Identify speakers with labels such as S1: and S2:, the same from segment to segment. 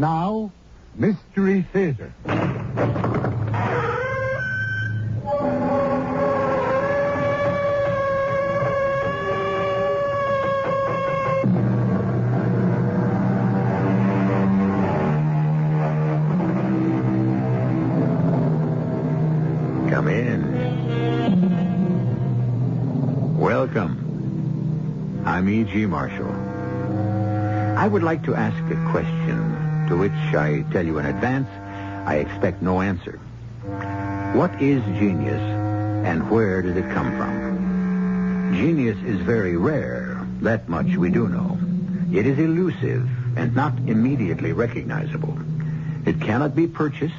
S1: Now, Mystery Theater.
S2: Come in. Welcome. I'm E.G. Marshall. I would like to ask a question to which I tell you in advance I expect no answer. What is genius and where did it come from? Genius is very rare. That much we do know. It is elusive and not immediately recognizable. It cannot be purchased,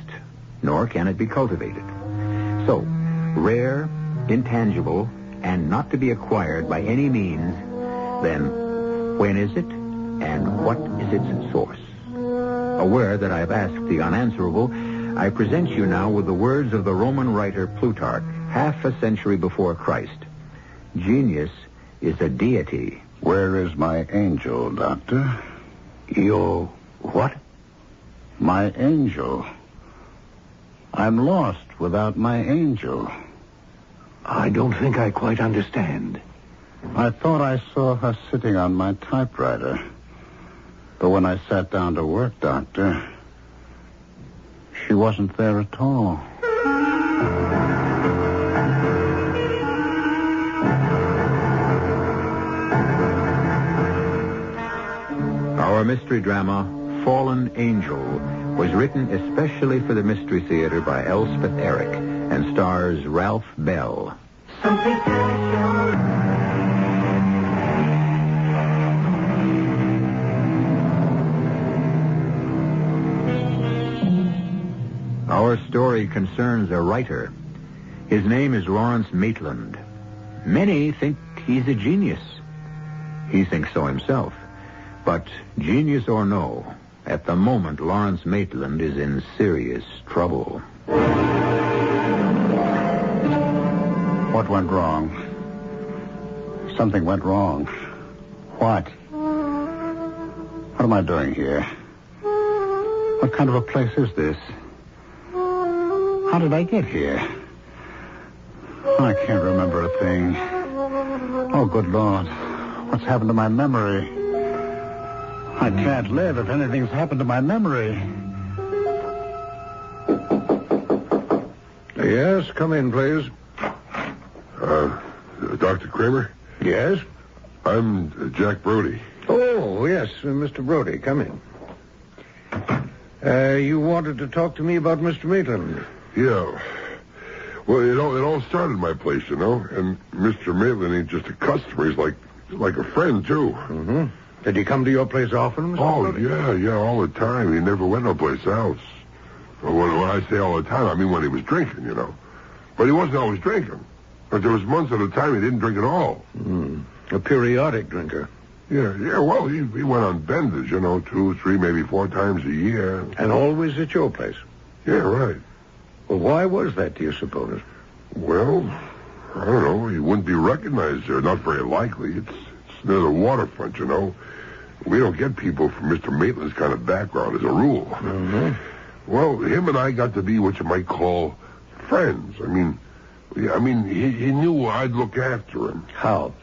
S2: nor can it be cultivated. So, rare, intangible, and not to be acquired by any means, then when is it, and what is its source? Aware that I have asked the unanswerable, I present you now with the words of the Roman writer Plutarch, half a century before Christ. Genius is a deity.
S3: Where is my angel, Doctor?
S2: Your what?
S3: My angel. I'm lost without my angel.
S2: I don't think I quite understand.
S3: I thought I saw her sitting on my typewriter. But when I sat down to work, Doctor, she wasn't there at all.
S2: Our mystery drama, Fallen Angel, was written especially for the Mystery Theater by Elspeth Eric and stars Ralph Bell. Something special. Our story concerns a writer. His name is Lawrence Maitland. Many think he's a genius. He thinks so himself. But genius or no, at the moment, Lawrence Maitland is in serious trouble.
S3: What went wrong? Something went wrong. What? What am I doing here? What kind of a place is this? How did I get here? I can't remember a thing. Oh, good Lord. What's happened to my memory? I can't live if anything's happened to my memory.
S4: Yes, come in, please.
S5: Dr. Kramer?
S4: Yes?
S5: I'm Jack Brody.
S4: Oh, yes, Mr. Brody, come in. You wanted to talk to me about Mr. Maitland?
S5: Yeah. Well, it all started at my place, you know, and Mr. Maitland ain't just a customer. He's like a friend, too.
S4: Mm-hmm. Did he come to your place often, Mr. Brody?
S5: Yeah, all the time. He never went no place else. Well, when I say all the time, I mean when he was drinking, you know. But he wasn't always drinking. But there was months at a time he didn't drink at all.
S4: A periodic drinker.
S5: Yeah, well, he went on benders, you know, 2, 3, maybe 4 times a year.
S4: And always at your place?
S5: Yeah, right.
S4: Well, why was that, do you suppose?
S5: Well, I don't know. He wouldn't be recognized there. Not very likely. It's near the waterfront, you know. We don't get people from Mr. Maitland's kind of background as a rule.
S4: Mm-hmm.
S5: Well, him and I got to be what you might call friends. I mean, he knew I'd look after him.
S4: How?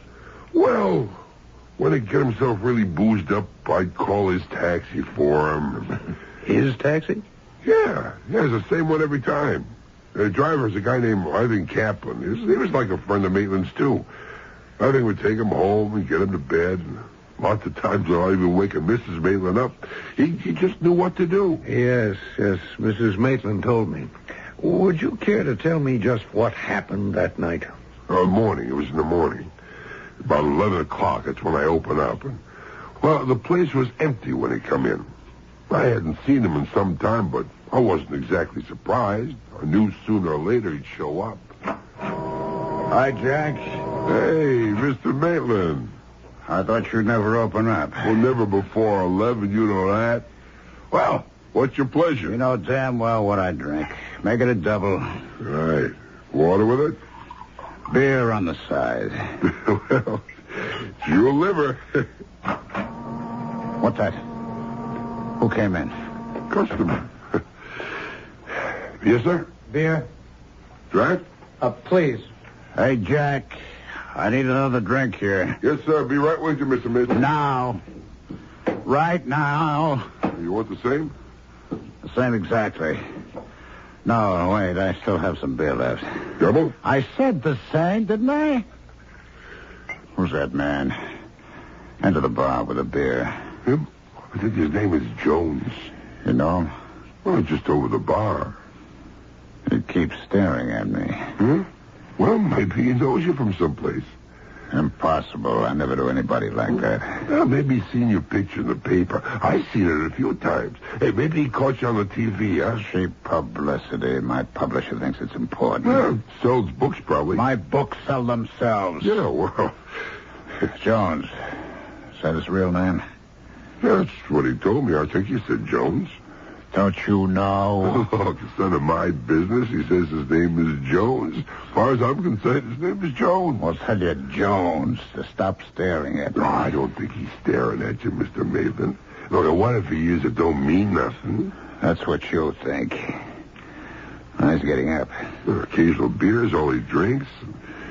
S5: Well, when he'd get himself really boozed up, I'd call his taxi for him.
S4: His taxi?
S5: Yeah, it's the same one every time. The driver's a guy named Ivan Kaplan. He was like a friend of Maitland's, too. Ivan would take him home and get him to bed. And lots of times without even waking Mrs. Maitland up. He just knew what to do.
S4: Yes, Mrs. Maitland told me. Would you care to tell me just what happened that night?
S5: Morning. It was in the morning. About 11 o'clock, that's when I opened up. And, well, the place was empty when he come in. I hadn't seen him in some time, but I wasn't exactly surprised. I knew sooner or later he'd show up.
S4: Hi, Jack.
S5: Hey, Mr. Maitland.
S3: I thought you'd never open up.
S5: Well, never before 11, you know that. Well, what's your pleasure?
S3: You know damn well what I drink. Make it a double.
S5: Right. Water with it?
S3: Beer on the side.
S5: Well, it's your liver.
S3: What's that? Who came in?
S5: customer. Yes, sir?
S3: Beer?
S5: Jack?
S3: Please. Hey, Jack. I need another drink here.
S5: Yes, sir. Be right with you, Mr. Mason.
S3: Now. Right now.
S5: You want the same?
S3: The same exactly. No, wait. I still have some beer left.
S5: Double?
S3: I said the same, didn't I? Who's that man? Enter the bar with a beer.
S5: Him? I think his name is Jones.
S3: You know him?
S5: Well, just over the bar.
S3: He keeps staring at me.
S5: Huh? Well, maybe he knows you from someplace.
S3: Impossible. I never do anybody like that.
S5: Well, maybe he's seen your picture in the paper. I've seen it a few times. Hey, maybe he caught you on the TV, huh?
S3: Cheap publicity. My publisher thinks it's important.
S5: Well, sells books, probably.
S3: My books sell themselves.
S5: Yeah, well...
S3: Jones. Is that his real name?
S5: That's what he told me. I think he said Jones.
S3: Don't you know?
S5: Oh, it's none of my business. He says his name is Jones. As far as I'm concerned, his name is Jones.
S3: Well, tell you Jones to stop staring at me.
S5: No, I don't think he's staring at you, Mr. Maitland. Look, what if he is? It don't mean nothing.
S3: That's what you think. He's getting up.
S5: Occasional beer is all he drinks.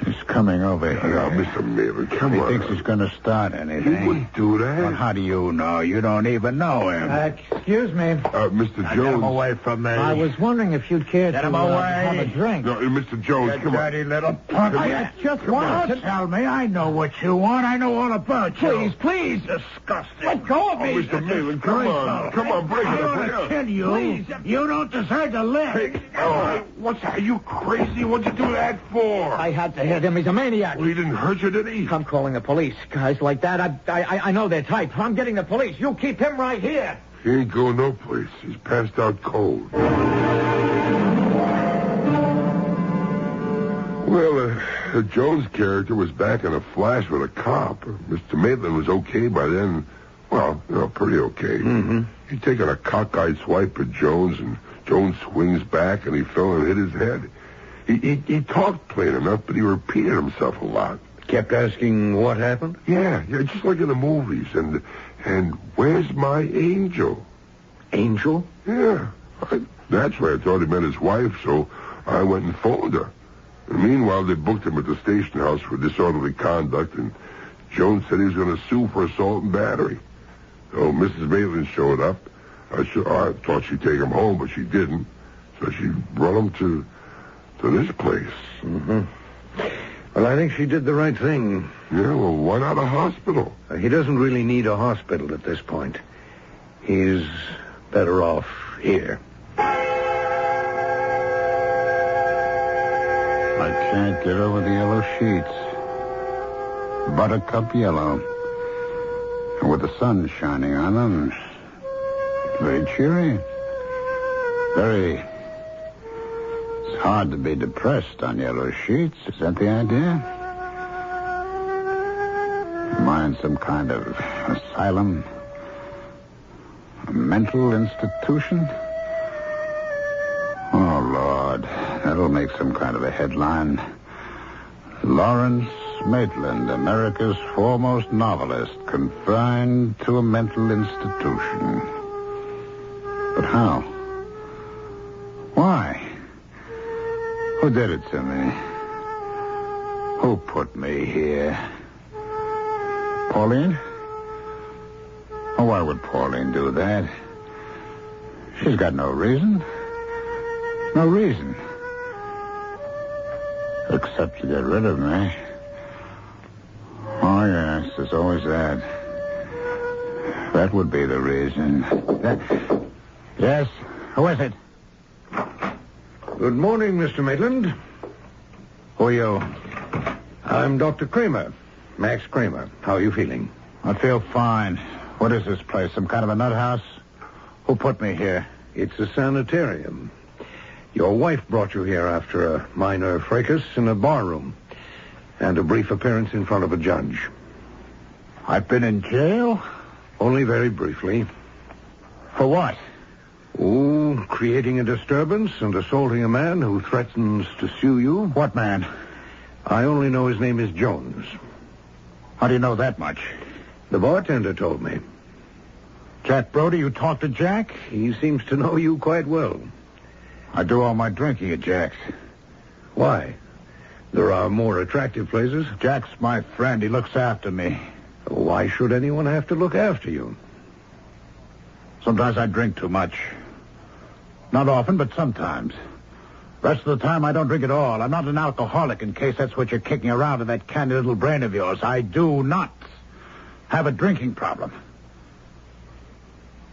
S3: He's coming over here.
S5: Now, Mr. Maitland, come on.
S3: He thinks he's going to start anything.
S5: He wouldn't do that.
S3: Well, how do you know? You don't even know him.
S1: Excuse me.
S5: Mr.
S3: Now,
S5: Jones.
S3: get him away from me.
S1: I was wondering if you'd care
S3: Get
S1: to
S3: him away.
S1: have a drink.
S5: No, Mr. Jones,
S3: You
S5: come on.
S3: dirty little punk.
S1: I just
S3: Don't
S1: wanted to...
S3: tell me. I know what you want. I know all about you.
S1: Please.
S3: Disgusting.
S1: Let go of
S5: Oh,
S1: me.
S5: Mr. Maitland, come on. Come on, break
S3: I
S5: it up.
S3: want to kill you.
S1: Please.
S3: You don't deserve to live.
S5: Hey, what's that? Are you crazy? What'd you do that for?
S1: I had to hit him. He's a maniac.
S5: Well, he didn't hurt you, did he?
S1: I'm calling the police. Guys like that, I know their type. I'm getting the police. You keep him right here.
S5: He ain't going no place. He's passed out cold. Well, the Jones character was back in a flash with a cop. Mr. Maitland was okay by then. Well, pretty okay.
S4: Mm-hmm.
S5: He'd taken a cockeyed swipe at Jones, and Jones swings back, and he fell and hit his head. He talked plain enough, but he repeated himself a lot.
S4: Kept asking what happened?
S5: Yeah, just like in the movies. And where's my angel?
S4: Angel?
S5: Yeah. Naturally, I thought he meant his wife, so I went and phoned her. And meanwhile, they booked him at the station house for disorderly conduct, and Jones said he was going to sue for assault and battery. So Mrs. Maitland showed up. I thought she'd take him home, but she didn't. So she brought him to this place.
S4: Mm-hmm. Well, I think she did the right thing.
S5: Yeah, well, why not a hospital?
S4: He doesn't really need a hospital at this point. He's better off here.
S3: I can't get over the yellow sheets. Buttercup yellow. And with the sun shining on them. Very cheery. Very... It's hard to be depressed on yellow sheets. Is that the idea? Am I in some kind of asylum? A mental institution? Oh, Lord. That'll make some kind of a headline. Lawrence Maitland, America's foremost novelist, confined to a mental institution. But how? Why? Who did it to me? Who put me here? Pauline? Oh, why would Pauline do that? She's got no reason. No reason. Except to get rid of me. Oh, yes, there's always that. That would be the reason. Yes? Who is it?
S4: Good morning, Mr. Maitland.
S3: Who are you?
S4: I'm Dr. Kramer. Max Kramer. How are you feeling?
S3: I feel fine. What is this place? Some kind of a nut house? Who put me here?
S4: It's a sanitarium. Your wife brought you here after a minor fracas in a barroom and a brief appearance in front of a judge.
S3: I've been in jail?
S4: Only very briefly.
S3: For what?
S4: Oh, creating a disturbance and assaulting a man who threatens to sue you.
S3: What man?
S4: I only know his name is Jones.
S3: How do you know that much?
S4: The bartender told me.
S3: Jack Brody, you talked to Jack?
S4: He seems to know you quite well.
S3: I do all my drinking at Jack's.
S4: Why? There are more attractive places.
S3: Jack's my friend. He looks after me.
S4: Why should anyone have to look after you?
S3: Sometimes I drink too much. Not often, but sometimes. Rest of the time, I don't drink at all. I'm not an alcoholic, in case that's what you're kicking around in that candy little brain of yours. I do not have a drinking problem.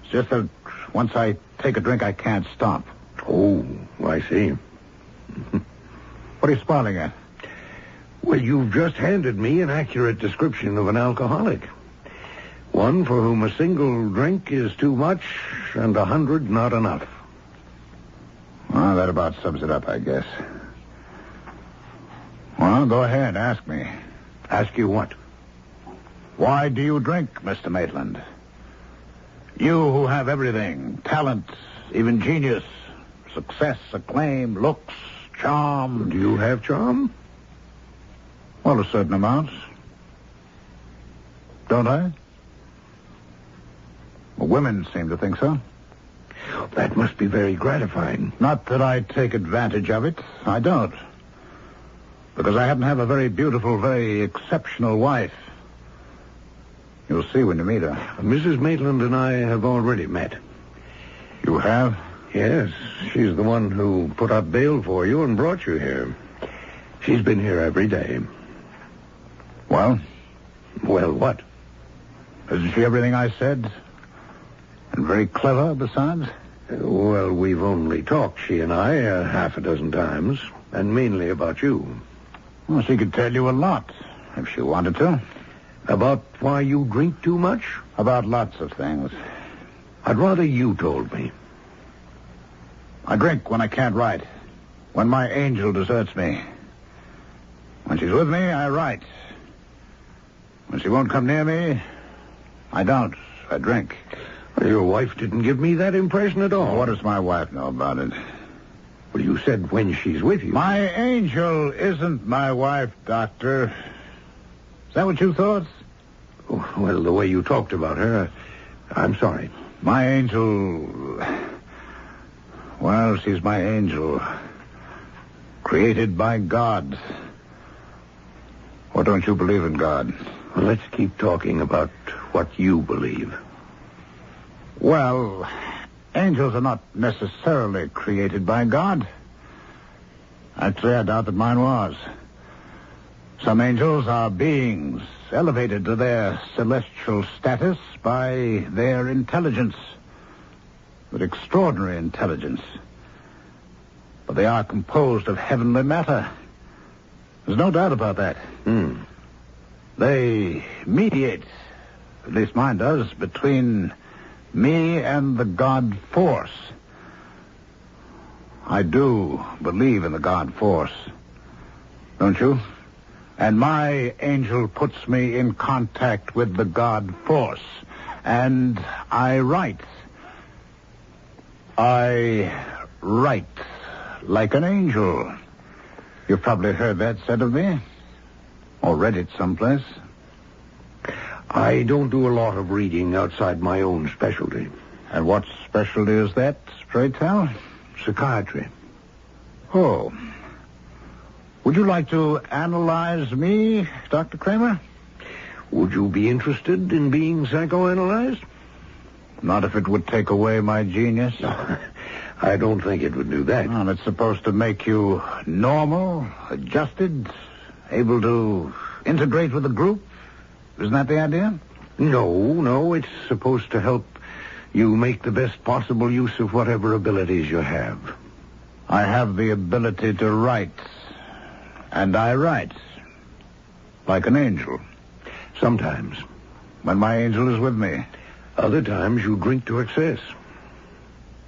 S3: It's just that once I take a drink, I can't stop.
S4: Oh, I see.
S3: What are you smiling at?
S4: Well, you've just handed me an accurate description of an alcoholic. One for whom a single drink is too much and 100 not enough.
S3: Well, that about sums it up, I guess. Well, go ahead, ask me.
S4: Ask you what?
S3: Why do you drink, Mr. Maitland? You who have everything, talent, even genius, success, acclaim, looks, charm.
S4: Do you have charm?
S3: Well, a certain amount. Don't I? Well, women seem to think so.
S4: That must be very gratifying.
S3: Not that I take advantage of it. I don't. Because I happen to have a very beautiful, very exceptional wife. You'll see when you meet her.
S4: Mrs. Maitland and I have already met.
S3: You have?
S4: Yes. She's the one who put up bail for you and brought you here. She's been here every day.
S3: Well?
S4: Well, what?
S3: Isn't she everything I said? And very clever, besides?
S4: Well, we've only talked, she and I, half a dozen times, and mainly about you.
S3: Well, she could tell you a lot, if she wanted to.
S4: About why you drink too much?
S3: About lots of things.
S4: I'd rather you told me.
S3: I drink when I can't write. When my angel deserts me. When she's with me, I write. When she won't come near me, I don't. I drink.
S4: Your wife didn't give me that impression at all.
S3: What does my wife know about it?
S4: Well, you said when she's with you.
S3: My angel isn't my wife, Doctor. Is that what you thought?
S4: Well, the way you talked about her, I'm sorry.
S3: My angel... Well, she's my angel. Created by God. Or don't you believe in God?
S4: Well, let's keep talking about what you believe.
S3: Well, angels are not necessarily created by God. Actually, I doubt that mine was. Some angels are beings elevated to their celestial status by their intelligence. With extraordinary intelligence. But they are composed of heavenly matter. There's no doubt about that. They mediate, at least mine does, between me and the God force. I do believe in the God force. Don't you? And my angel puts me in contact with the God force. And I write. I write like an angel. You've probably heard that said of me. Or read it someplace.
S4: I don't do a lot of reading outside my own specialty.
S3: And what specialty is that, pray tell?
S4: Psychiatry.
S3: Oh. Would you like to analyze me, Dr. Kramer?
S4: Would you be interested in being psychoanalyzed?
S3: Not if it would take away my genius.
S4: I don't think it would do that.
S3: Well, it's supposed to make you normal, adjusted, able to integrate with the group. Isn't that the idea?
S4: No. It's supposed to help you make the best possible use of whatever abilities you have.
S3: I have the ability to write. And I write. Like an angel.
S4: Sometimes.
S3: When my angel is with me.
S4: Other times you drink to excess.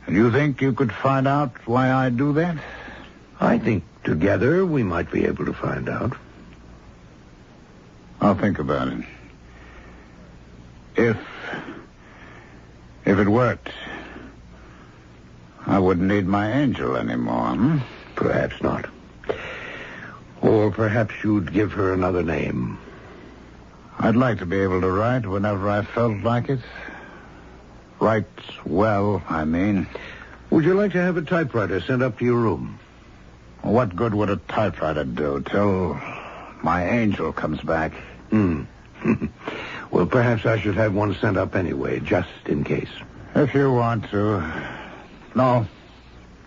S3: And you think you could find out why I do that?
S4: I think together we might be able to find out.
S3: I'll think about it. If it worked, I wouldn't need my angel anymore,
S4: Perhaps not. Or perhaps you'd give her another name.
S3: I'd like to be able to write whenever I felt like it. Writes well, I mean.
S4: Would you like to have a typewriter sent up to your room?
S3: What good would a typewriter do till my angel comes back?
S4: Well, perhaps I should have one sent up anyway, just in case.
S3: If you want to. No.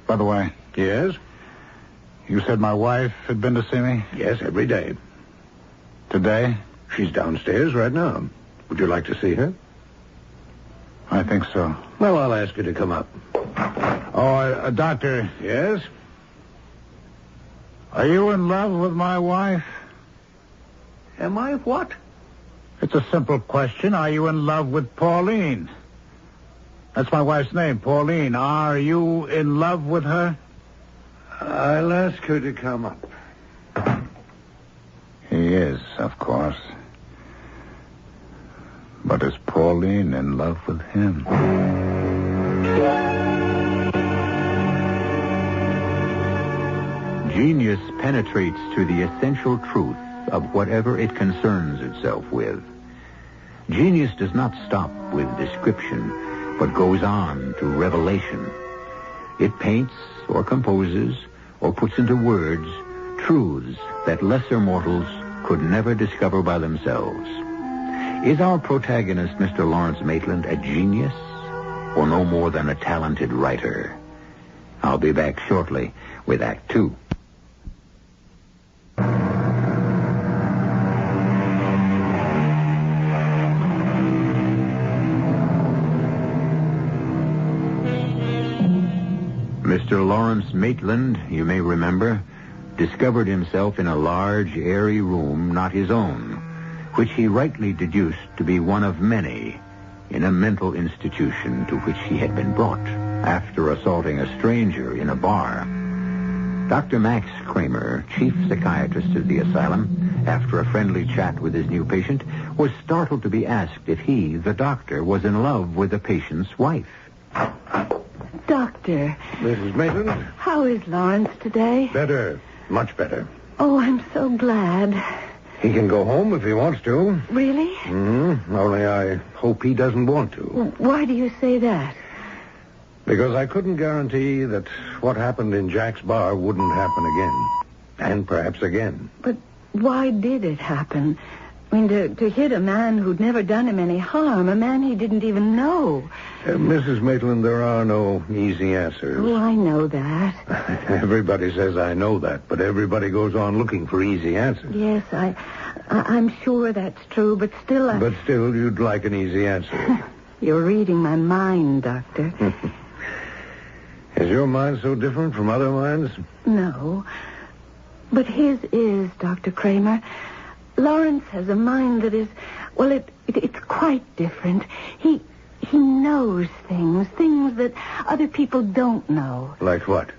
S3: By the way.
S4: Yes?
S3: You said my wife had been to see me?
S4: Yes, every day.
S3: Today?
S4: She's downstairs right now. Would you like to see her?
S3: I think so.
S4: Well, I'll ask her to come up.
S3: Oh, doctor.
S4: Yes?
S3: Are you in love with my wife?
S4: Am I what?
S3: It's a simple question. Are you in love with Pauline? That's my wife's name, Pauline. Are you in love with her?
S4: I'll ask her to come up.
S3: He is, of course. But is Pauline in love with him?
S2: Genius penetrates to the essential truth of whatever it concerns itself with. Genius does not stop with description, but goes on to revelation. It paints or composes or puts into words truths that lesser mortals could never discover by themselves. Is our protagonist, Mr. Lawrence Maitland, a genius or no more than a talented writer? I'll be back shortly with Act Two. Mr. Lawrence Maitland, you may remember, discovered himself in a large, airy room not his own, which he rightly deduced to be one of many in a mental institution to which he had been brought after assaulting a stranger in a bar. Dr. Max Kramer, chief psychiatrist of the asylum, after a friendly chat with his new patient, was startled to be asked if he, the doctor, was in love with the patient's wife.
S6: Doctor.
S4: Mrs. Maitland?
S6: How is Lawrence today?
S4: Better. Much better.
S6: Oh, I'm so glad.
S4: He can go home if he wants to.
S6: Really?
S4: Only I hope he doesn't want to.
S6: Why do you say that?
S4: Because I couldn't guarantee that what happened in Jack's bar wouldn't happen again. And perhaps again.
S6: But why did it happen? I mean, to hit a man who'd never done him any harm, a man he didn't even know.
S4: Mrs. Maitland, there are no easy answers.
S6: Oh, I know that.
S4: Everybody says I know that, but everybody goes on looking for easy answers.
S6: Yes, I'm sure that's true, but still
S4: But still, you'd like an easy answer.
S6: You're reading my mind, Doctor.
S4: Is your mind so different from other minds?
S6: No. But his is, Dr. Kramer. Lawrence has a mind that is, well, it's quite different. He knows things that other people don't know.
S4: Like what?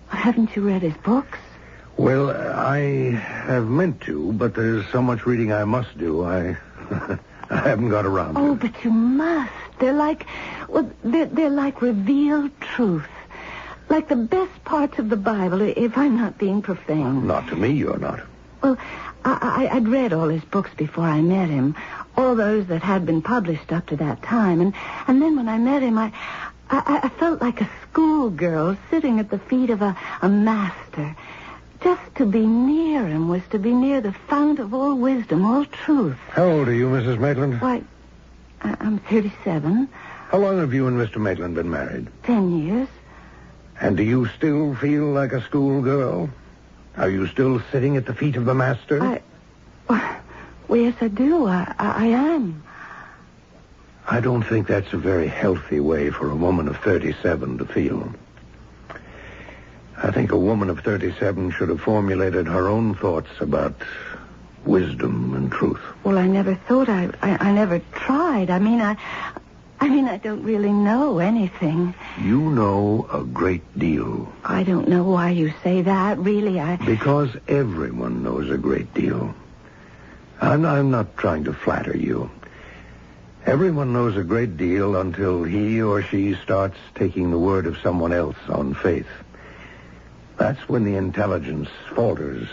S6: Haven't you read his books?
S4: Well, I have meant to, but there's so much reading I must do. I haven't got around to it.
S6: Oh, but you must. They're like revealed truth. Like the best parts of the Bible, if I'm not being profane.
S4: Not to me, you're not.
S6: Well, I'd read all his books before I met him, all those that had been published up to that time, and then when I met him, I felt like a schoolgirl sitting at the feet of a master. Just to be near him was to be near the fount of all wisdom, all truth.
S4: How old are you, Mrs. Maitland?
S6: Why, I'm 37.
S4: How long have you and Mr. Maitland been married?
S6: 10 years.
S4: And do you still feel like a schoolgirl? Are you still sitting at the feet of the master?
S6: Well, yes, I do. I am.
S4: I don't think that's a very healthy way for a woman of 37 to feel. I think a woman of 37 should have formulated her own thoughts about wisdom and truth.
S6: Well, I never thought I never tried. I mean, I don't really know anything.
S4: You know a great deal.
S6: I don't know why you say that. Really,
S4: Because everyone knows a great deal. I'm not trying to flatter you. Everyone knows a great deal until he or she starts taking the word of someone else on faith. That's when the intelligence falters,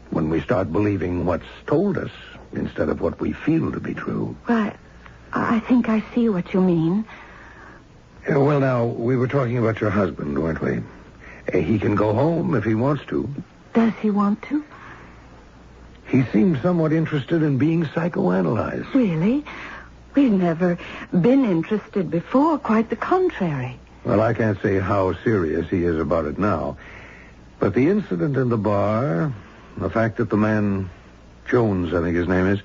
S4: when we start believing what's told us instead of what we feel to be true.
S6: Right. I think I see what you mean.
S4: Well, now, we were talking about your husband, weren't we? He can go home if he wants to.
S6: Does he want to?
S4: He seems somewhat interested in being psychoanalyzed.
S6: Really? We've never been interested before. Quite the contrary.
S4: Well, I can't say how serious he is about it now. But the incident in the bar, the fact that the man, Jones, I think his name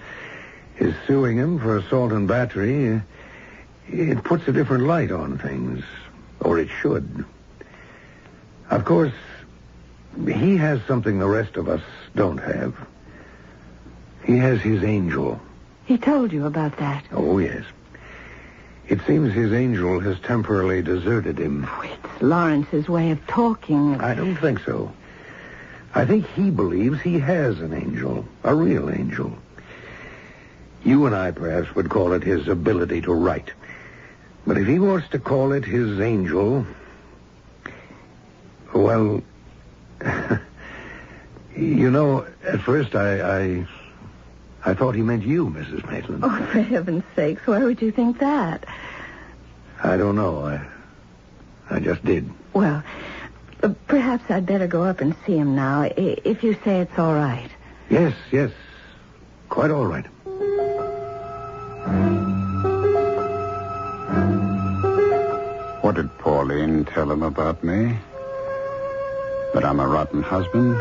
S4: is suing him for assault and battery, it puts a different light on things. Or it should. Of course, he has something the rest of us don't have. He has his angel.
S6: He told you about that?
S4: Oh, yes. It seems his angel has temporarily deserted him.
S6: Oh, it's Lawrence's way of talking.
S4: I don't think so. I think he believes he has an angel, a real angel. You and I perhaps would call it his ability to write. But if he wants to call it his angel, well, you know, at first I thought he meant you, Mrs. Maitland.
S6: Oh, for heaven's sakes, why would you think that?
S4: I don't know. I just did.
S6: Well, perhaps I'd better go up and see him now, if you say it's all right.
S4: Yes. Quite all right.
S3: What did Pauline tell him about me? That I'm a rotten husband?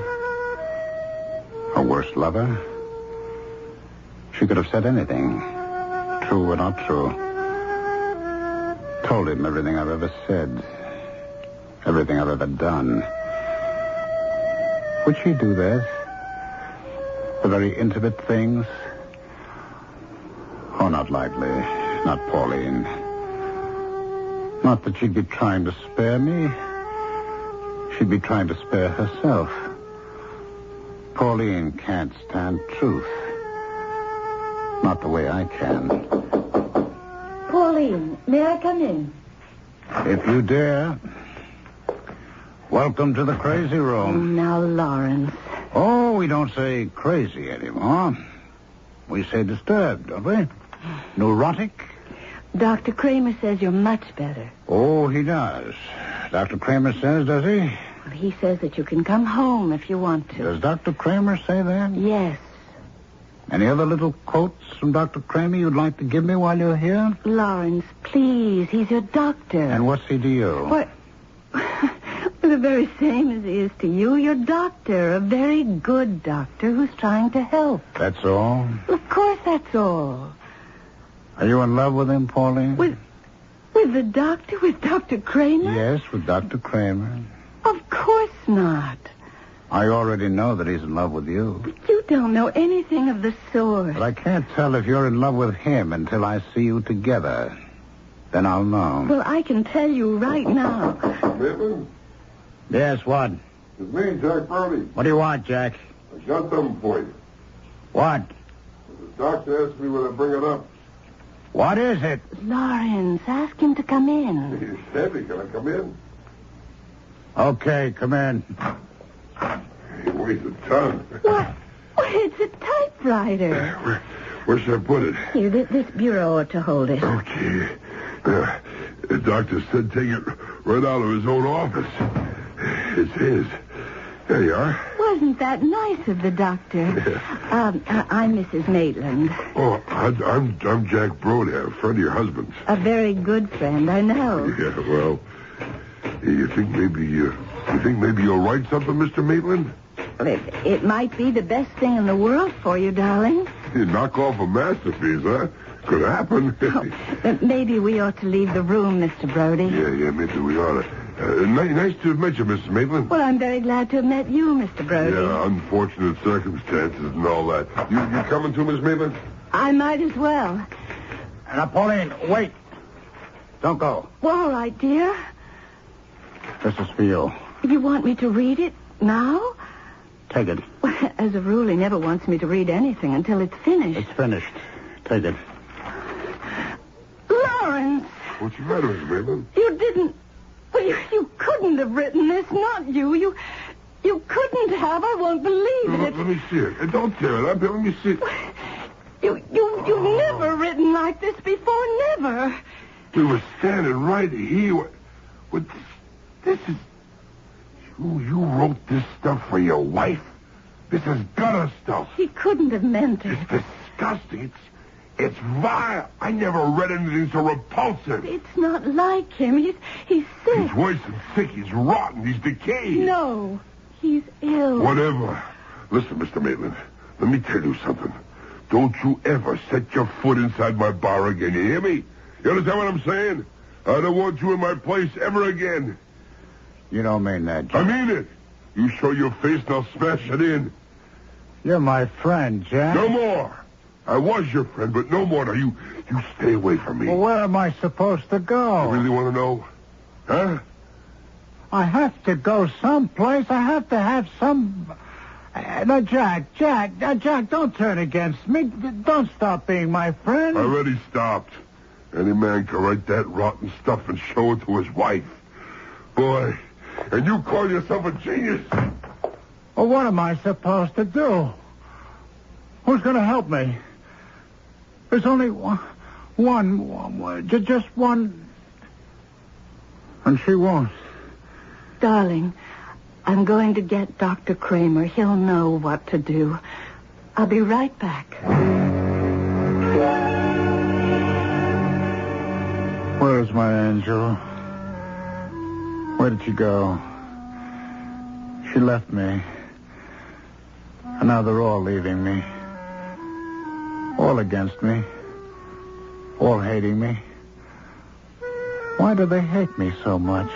S3: A worse lover? She could have said anything, true or not true. Told him everything I've ever said, everything I've ever done. Would she do that? The very intimate things? Oh, not likely. Not Pauline. Not that she'd be trying to spare me. She'd be trying to spare herself. Pauline can't stand truth. Not the way I can.
S6: Pauline, may I come in?
S3: If you dare. Welcome to the crazy
S6: Oh,
S3: room.
S6: now, Lawrence.
S3: Oh, we don't say crazy anymore. We say disturbed, don't we? Neurotic?
S6: Dr. Kramer says you're much better.
S3: Oh, he does. Dr. Kramer says, does he?
S6: Well, he says that you can come home if you want to.
S3: Does Dr. Kramer say that?
S6: Yes.
S3: Any other little quotes from Dr. Kramer you'd like to give me while you're here?
S6: Lawrence, please. He's your doctor.
S3: And what's he to you?
S6: What? The very same as he is to you. Your doctor. A very good doctor who's trying to help.
S3: That's all?
S6: Of course that's all.
S3: Are you in love with him, Pauline?
S6: With the doctor? With Dr. Kramer?
S3: Yes, with Dr. Kramer.
S6: Of course not.
S3: I already know that he's in love with you.
S6: But you don't know anything of the sort.
S3: But I can't tell if you're in love with him until I see you together. Then I'll know.
S6: Well, I can tell you right now.
S5: Maitland?
S3: Yes, what?
S5: It's me, Jack Brody.
S3: What do you want, Jack?
S5: I got something for you.
S3: What?
S5: The doctor asked me whether to bring it up.
S3: What is it?
S6: Lawrence, ask him to come in.
S5: He's heavy. Can I come in?
S3: Okay, come in.
S5: He weighs a ton.
S6: What? It's a typewriter.
S5: Where should I put it?
S6: Here, this bureau ought to hold it.
S5: Okay. The doctor said take it right out of his own office. It's his. There you are.
S6: Wasn't that nice of the doctor? I'm Mrs. Maitland.
S5: Oh, I'm Jack Brody, a friend of your husband's.
S6: A very good friend, I know.
S5: Yeah, well, you think maybe you'll write something, Mr. Maitland?
S6: Well, it might be the best thing in the world for you, darling.
S5: You knock off a masterpiece, huh? Could happen.
S6: Maybe we ought to leave the room, Mr. Brody.
S5: Yeah, maybe we ought to. Nice to have met you, Mrs. Maitland.
S6: Well, I'm very glad to have met you, Mr. Brody.
S5: Yeah, unfortunate circumstances and all that. You coming too, Miss Maitland?
S6: I might as well.
S3: Now, Pauline, wait. Don't go.
S6: Well, all right, dear.
S3: This is for you.
S6: You want me to read it now?
S3: Take it.
S6: Well, as a rule, he never wants me to read anything until it's finished.
S3: It's finished. Take it.
S6: Lawrence!
S5: What's the matter, Miss Maitland?
S6: You didn't... Well, you couldn't have written this, not you. You couldn't have. I won't believe it.
S5: Let me see it. Don't tear it up. Let me see it.
S6: You've never written like this before, never.
S5: We were standing right here. This is... You wrote this stuff for your wife? This is gutter stuff.
S6: He couldn't have meant it.
S5: It's disgusting. It's vile. I never read anything so repulsive.
S6: It's not like him. He's sick.
S5: He's worse than sick. He's rotten. He's decayed.
S6: No, he's ill.
S5: Whatever. Listen, Mr. Maitland, let me tell you something. Don't you ever set your foot inside my bar again. You hear me? You understand what I'm saying? I don't want you in my place ever again.
S3: You don't mean that, Jack.
S5: I mean it. You show your face and I'll smash it in.
S3: You're my friend, Jack.
S5: No more. I was your friend, but no more. Now, you stay away from me.
S3: Well, where am I supposed to go?
S5: You really want to know? Huh?
S3: I have to go someplace. I have to have some... No, Jack, don't turn against me. Don't stop being my friend.
S5: I already stopped. Any man can write that rotten stuff and show it to his wife. Boy, and you call yourself a genius?
S3: Well, what am I supposed to do? Who's going to help me? There's only just one. And she won't.
S6: Darling, I'm going to get Dr. Kramer. He'll know what to do. I'll be right back.
S3: Where's my angel? Where did she go? She left me. And now they're all leaving me. All against me. All hating me. Why do they hate me so much?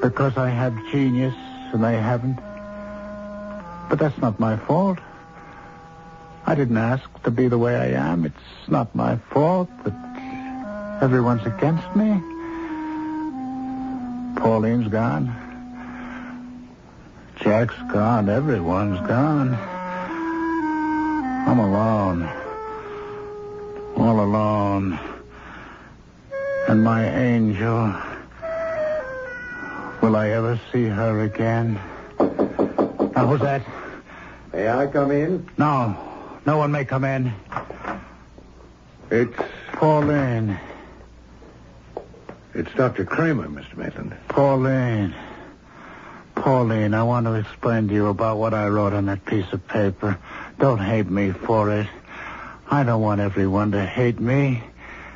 S3: Because I have genius and they haven't? But that's not my fault. I didn't ask to be the way I am. It's not my fault that everyone's against me. Pauline's gone. Jack's gone. Everyone's gone. I'm alone. All alone. And my angel... Will I ever see her again? Now, who's that?
S4: May I come in?
S3: No. No one may come in.
S4: It's
S3: Pauline.
S4: It's Dr. Kramer, Mr. Maitland.
S3: Pauline, I want to explain to you about what I wrote on that piece of paper. Don't hate me for it. I don't want everyone to hate me.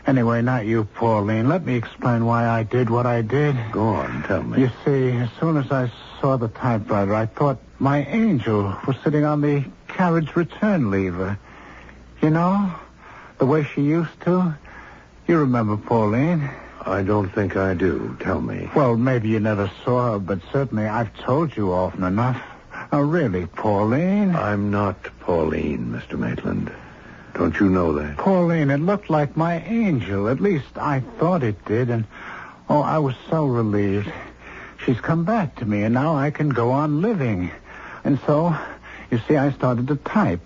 S3: Anyway, not you, Pauline. Let me explain why I did what I did.
S4: Go on, tell me.
S3: You see, as soon as I saw the typewriter, I thought my angel was sitting on the carriage return lever. You know, the way she used to. You remember Pauline?
S4: I don't think I do. Tell me.
S3: Well, maybe you never saw her, but certainly I've told you often enough. Oh, really, Pauline?
S4: I'm not Pauline, Mr. Maitland. Don't you know that?
S3: Pauline, it looked like my angel. At least I thought it did, and, I was so relieved. She's come back to me, and now I can go on living. And so, you see, I started to type.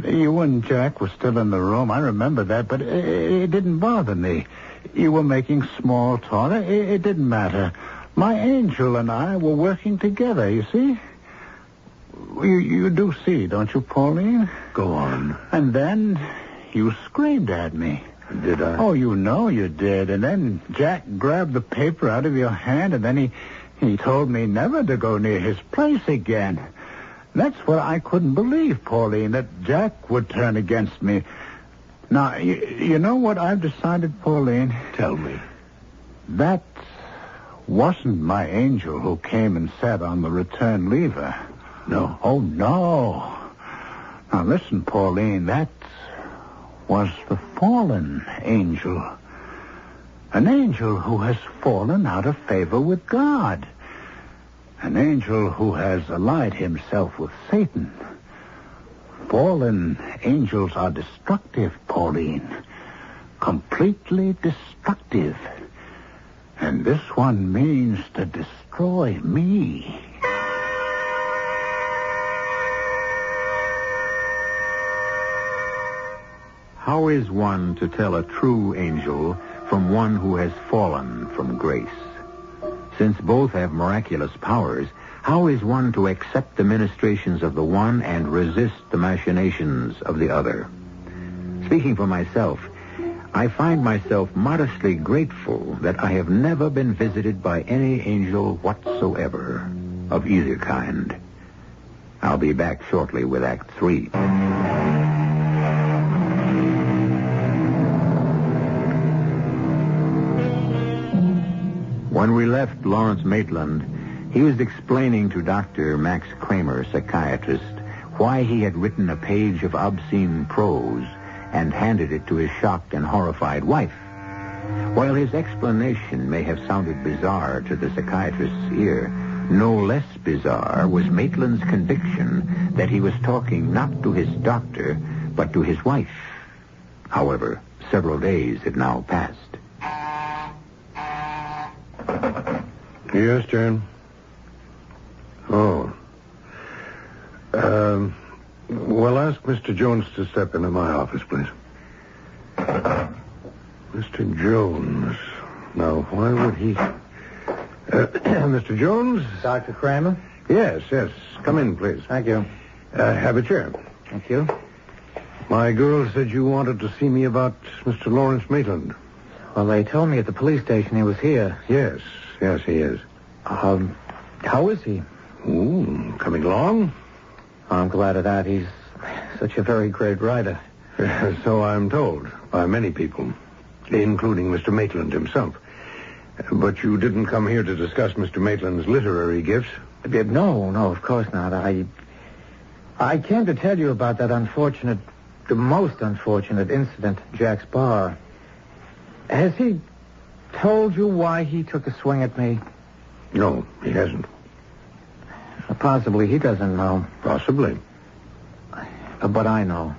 S3: You and Jack were still in the room. I remember that, but it didn't bother me. You were making small talk. It didn't matter. My angel and I were working together, you see? You do see, don't you, Pauline?
S4: Go on.
S3: And then you screamed at me.
S4: Did I?
S3: Oh, you know you did. And then Jack grabbed the paper out of your hand, and then he told me never to go near his place again. That's what I couldn't believe, Pauline, that Jack would turn against me. Now, you know what I've decided, Pauline?
S4: Tell me.
S3: That wasn't my angel who came and sat on the return lever.
S4: No.
S3: Oh, no. Now, listen, Pauline, that was the fallen angel. An angel who has fallen out of favor with God. An angel who has allied himself with Satan. Fallen angels are destructive, Pauline. Completely destructive. And this one means to destroy me.
S2: How is one to tell a true angel from one who has fallen from grace? Since both have miraculous powers, how is one to accept the ministrations of the one and resist the machinations of the other? Speaking for myself, I find myself modestly grateful that I have never been visited by any angel whatsoever of either kind. I'll be back shortly with Act 3. When we left Lawrence Maitland, he was explaining to Dr. Max Kramer, psychiatrist, why he had written a page of obscene prose and handed it to his shocked and horrified wife. While his explanation may have sounded bizarre to the psychiatrist's ear, no less bizarre was Maitland's conviction that he was talking not to his doctor, but to his wife. However, several days had now passed.
S4: Yes, Jane? Oh. Well, ask Mr. Jones to step into my office, please. Mr. Jones. Now, why would he... Mr. Jones?
S1: Dr. Kramer?
S4: Yes. Come in, please.
S1: Thank you.
S4: Have a chair.
S1: Thank you.
S4: My girl said you wanted to see me about Mr. Lawrence Maitland.
S1: Well, they told me at the police station he was here.
S4: Yes, he is.
S1: How is he?
S4: Coming along?
S1: I'm glad of that. He's such a very great writer.
S4: So I'm told by many people, including Mr. Maitland himself. But you didn't come here to discuss Mr. Maitland's literary gifts?
S1: No, of course not. I came to tell you about that the most unfortunate incident at Jack's bar. Has he told you why he took a swing at me?
S4: No, he hasn't.
S1: Possibly he doesn't know.
S4: Possibly.
S1: But I know.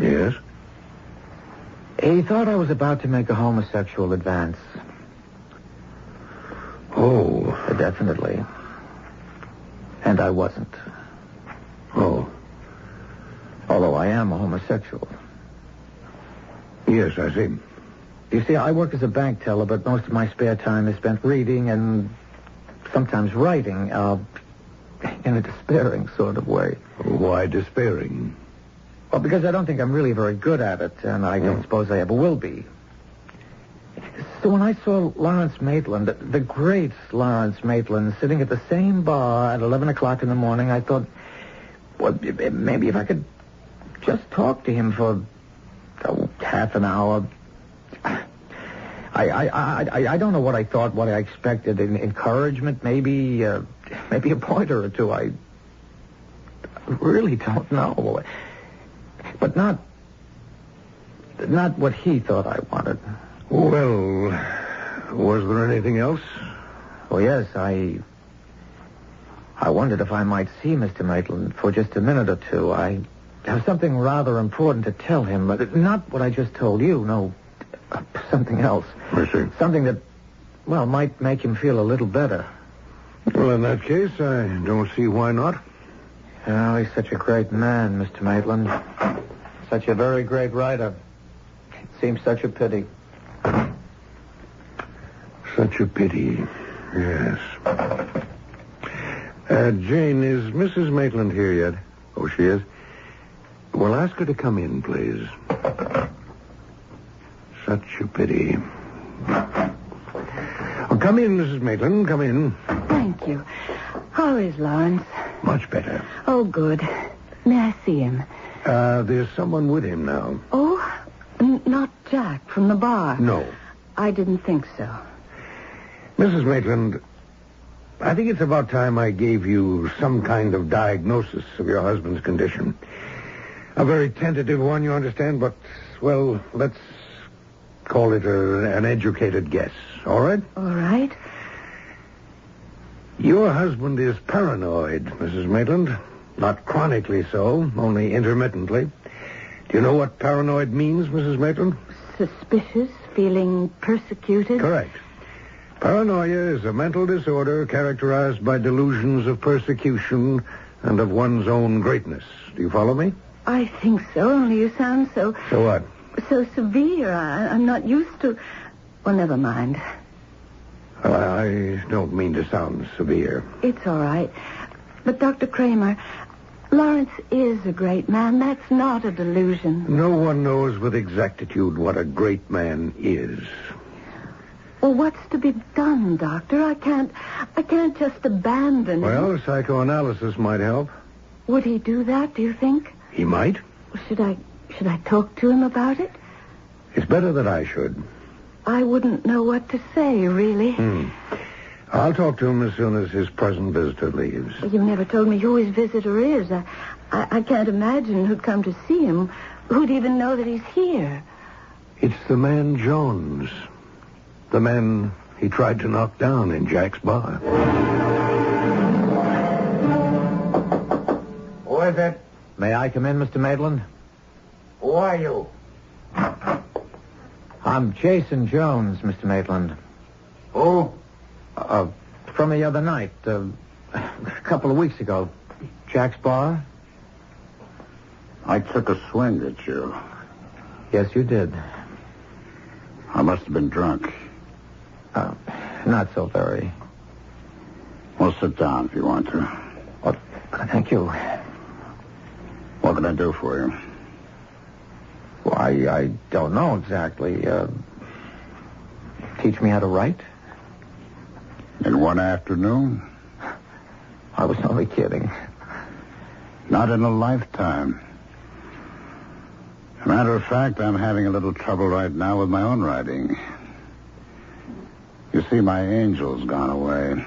S4: Yes?
S1: He thought I was about to make a homosexual advance.
S4: Oh.
S1: Definitely. And I wasn't.
S4: Oh.
S1: Although I am a homosexual.
S4: Yes, I see.
S1: You see, I work as a bank teller, but most of my spare time is spent reading and sometimes writing, in a despairing sort of way.
S4: Why despairing?
S1: Well, because I don't think I'm really very good at it, and I don't suppose I ever will be. So when I saw Lawrence Maitland, the great Lawrence Maitland, sitting at the same bar at 11 o'clock in the morning, I thought, well, maybe if I could just talk to him for half an hour. I don't know what I thought, what I expected. Encouragement, maybe a pointer or two. I really don't know. But not what he thought I wanted.
S4: Well, was there anything else?
S1: Oh, yes, I wondered if I might see Mr. Maitland for just a minute or two. I have something rather important to tell him, but not what I just told you, no, something else.
S4: I see.
S1: Something that, well, might make him feel a little better.
S4: Well, in that case, I don't see why not.
S1: Oh, he's such a great man, Mr. Maitland. Such a very great writer. It seems such a pity.
S4: Such a pity, yes. Jane, is Mrs. Maitland here yet? Oh, she is? Well, ask her to come in, please. Such a pity. Oh, come in, Mrs. Maitland, come in.
S6: Thank you. How is Lawrence?
S4: Much better.
S6: Oh, good. May I see him?
S4: There's someone with him now.
S6: Oh, not Jack from the bar?
S4: No.
S6: I didn't think so.
S4: Mrs. Maitland, I think it's about time I gave you some kind of diagnosis of your husband's condition. A very tentative one, you understand, but, well, let's call it an educated guess, all right?
S6: All right.
S4: Your husband is paranoid, Mrs. Maitland. Not chronically so, only intermittently. Do you know what paranoid means, Mrs. Maitland?
S6: Suspicious, feeling persecuted?
S4: Correct. Paranoia is a mental disorder characterized by delusions of persecution and of one's own greatness. Do you follow me?
S6: I think so, only you sound so...
S4: So what?
S6: So severe. I'm not used to... Well, never mind.
S4: I don't mean to sound severe.
S6: It's all right. But, Dr. Kramer, Lawrence is a great man. That's not a delusion.
S4: No one knows with exactitude what a great man is.
S6: Well, what's to be done, Doctor? I can't just abandon him.
S4: Well, psychoanalysis might help.
S6: Would he do that, do you think?
S4: He might.
S6: Should I talk to him about it?
S4: It's better that I should.
S6: I wouldn't know what to say, really.
S4: I'll talk to him as soon as his present visitor leaves.
S6: Well, you never told me who his visitor is. I can't imagine who'd come to see him, who'd even know that he's here.
S4: It's the man Jones. The man he tried to knock down in Jack's bar.
S1: Who is it? May I come in, Mr. Maitland?
S4: Who are you?
S1: I'm Jason Jones, Mr. Maitland.
S4: Who?
S1: From the other night, a couple of weeks ago. Jack's bar?
S3: I took a swing at you.
S1: Yes, you did.
S3: I must have been drunk.
S1: Not so very.
S3: Well, sit down if you want to.
S1: Oh, thank you.
S3: What can I do for you?
S1: Well, I don't know exactly. Teach me how to write?
S3: In one afternoon?
S1: I was only kidding.
S3: Not in a lifetime. Matter of fact, I'm having a little trouble right now with my own writing. You see, my angel's gone away.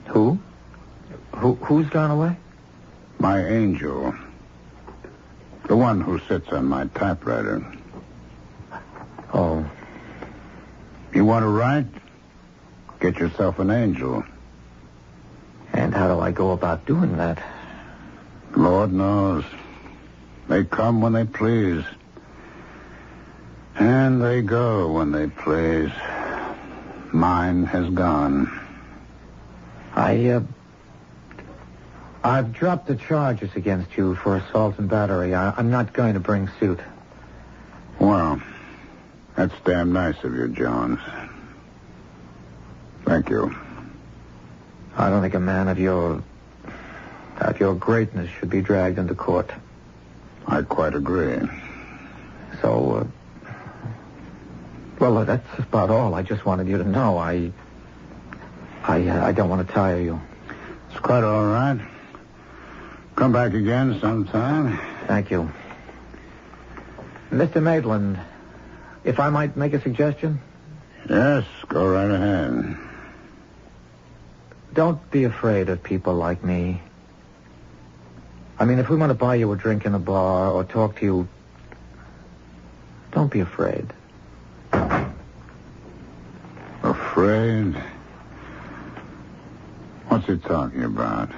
S1: Who? Who's gone away?
S3: My angel. The one who sits on my typewriter.
S1: Oh.
S3: You want to write? Get yourself an angel.
S1: And how do I go about doing that?
S3: Lord knows. They come when they please. And they go when they please. Mine has gone.
S1: I've dropped the charges against you for assault and battery. I'm not going to bring suit.
S3: Well, that's damn nice of you, Jones. Thank you.
S1: I don't think a man of your greatness should be dragged into court.
S3: I quite agree.
S1: So, well, that's about all. I just wanted you to know. I don't want to tire you.
S3: It's quite all right. Come back again sometime.
S1: Thank you. Mr. Maitland, if I might make a suggestion?
S3: Yes, go right ahead.
S1: Don't be afraid of people like me. I mean, if we want to buy you a drink in a bar or talk to you, don't be afraid.
S3: Afraid? What's he talking about?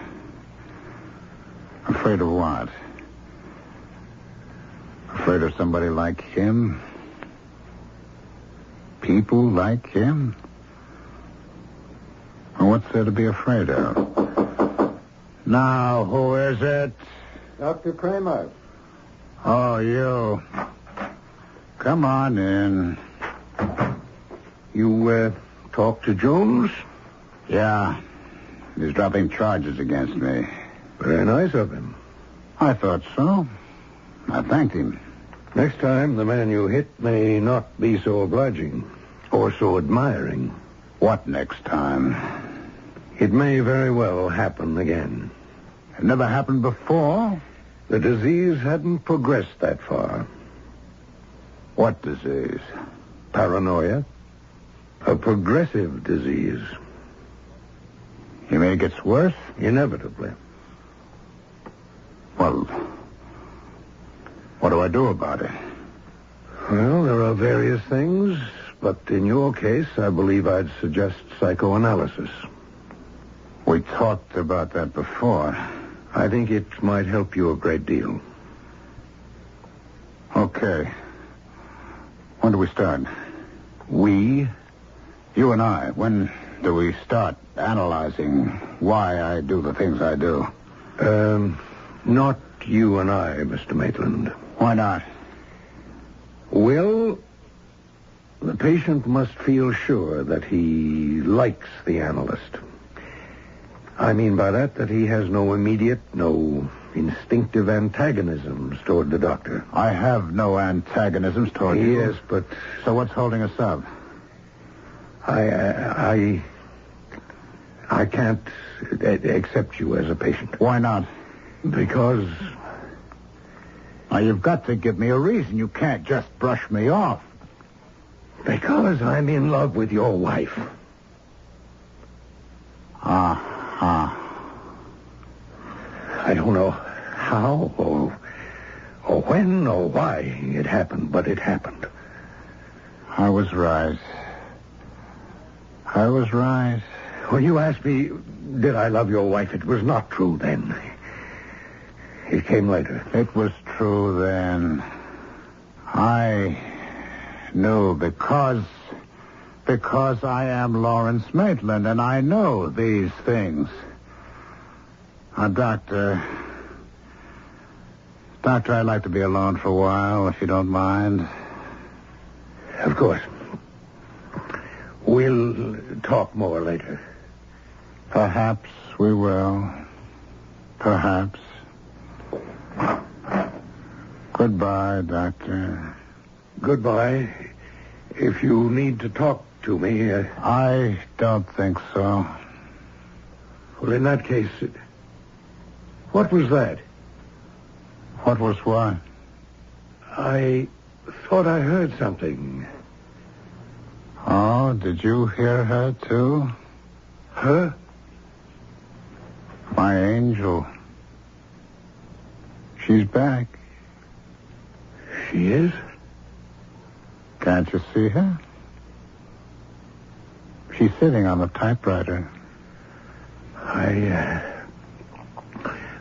S3: Afraid of what? Afraid of somebody like him? People like him? Well, what's there to be afraid of? Now, who is it?
S4: Dr. Kramer.
S3: Oh, you. Come on in.
S4: You, talked to Jones?
S3: Yeah. He's dropping charges against me.
S4: Very nice of him.
S3: I thought so. I thanked him.
S4: Next time, the man you hit may not be so obliging or so admiring.
S3: What next time?
S4: It may very well happen again.
S3: It never happened before.
S4: The disease hadn't progressed that far.
S3: What disease?
S4: Paranoia. A progressive disease.
S3: You mean it gets worse?
S4: Inevitably.
S3: Well, what do I do about it?
S4: Well, there are various things, but in your case, I believe I'd suggest psychoanalysis.
S3: We talked about that before.
S4: I think it might help you a great deal.
S3: Okay. When do we start?
S4: We?
S3: You and I. When do we start analyzing why I do the things I do?
S4: Not you and I, Mr. Maitland.
S3: Why not?
S4: Well, the patient must feel sure that he likes the analyst. I mean by that he has no immediate, no instinctive antagonisms toward the doctor.
S3: I have no antagonisms toward you.
S4: Yes, but...
S3: So what's holding us up?
S4: I can't accept you as a patient.
S3: Why not?
S4: Because...
S3: Now, you've got to give me a reason. You can't just brush me off.
S4: Because I'm in love with your wife. I don't know how or when or why it happened, but it happened.
S3: I was right.
S4: When you asked me, did I love your wife, it was not true then. It came later.
S3: It was true then. I knew because I am Lawrence Maitland, and I know these things. Now, Doctor, I'd like to be alone for a while, if you don't mind.
S4: Of course. We'll talk more later.
S3: Perhaps we will. Perhaps. Goodbye, Doctor.
S4: Goodbye. If you need to talk to me...
S3: I don't think so.
S4: Well, in that case... What was that?
S3: What was what?
S4: I thought I heard something.
S3: Oh, did you hear her, too?
S4: Her?
S3: My angel. She's back.
S4: She is?
S3: Can't you see her? She's sitting on the typewriter.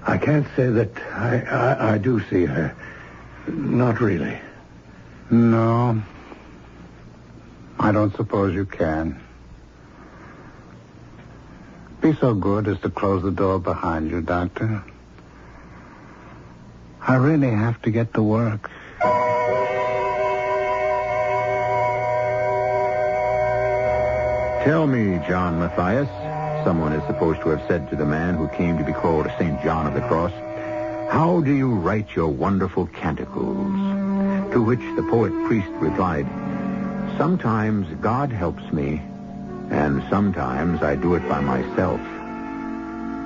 S4: I can't say that I do see her. Not really.
S3: No. I don't suppose you can. Be so good as to close the door behind you, Doctor. I really have to get to work.
S2: Tell me, John Matthias, someone is supposed to have said to the man who came to be called St. John of the Cross, how do you write your wonderful canticles? To which the poet priest replied, sometimes God helps me, and sometimes I do it by myself.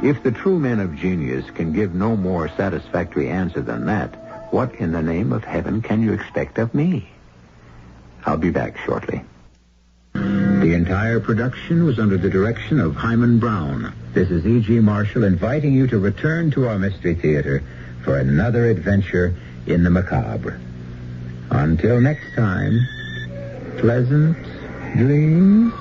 S2: If the true men of genius can give no more satisfactory answer than that, what in the name of heaven can you expect of me? I'll be back shortly. The entire production was under the direction of Hyman Brown. This is E.G. Marshall inviting you to return to our Mystery Theater for another adventure in the macabre. Until next time, pleasant dreams.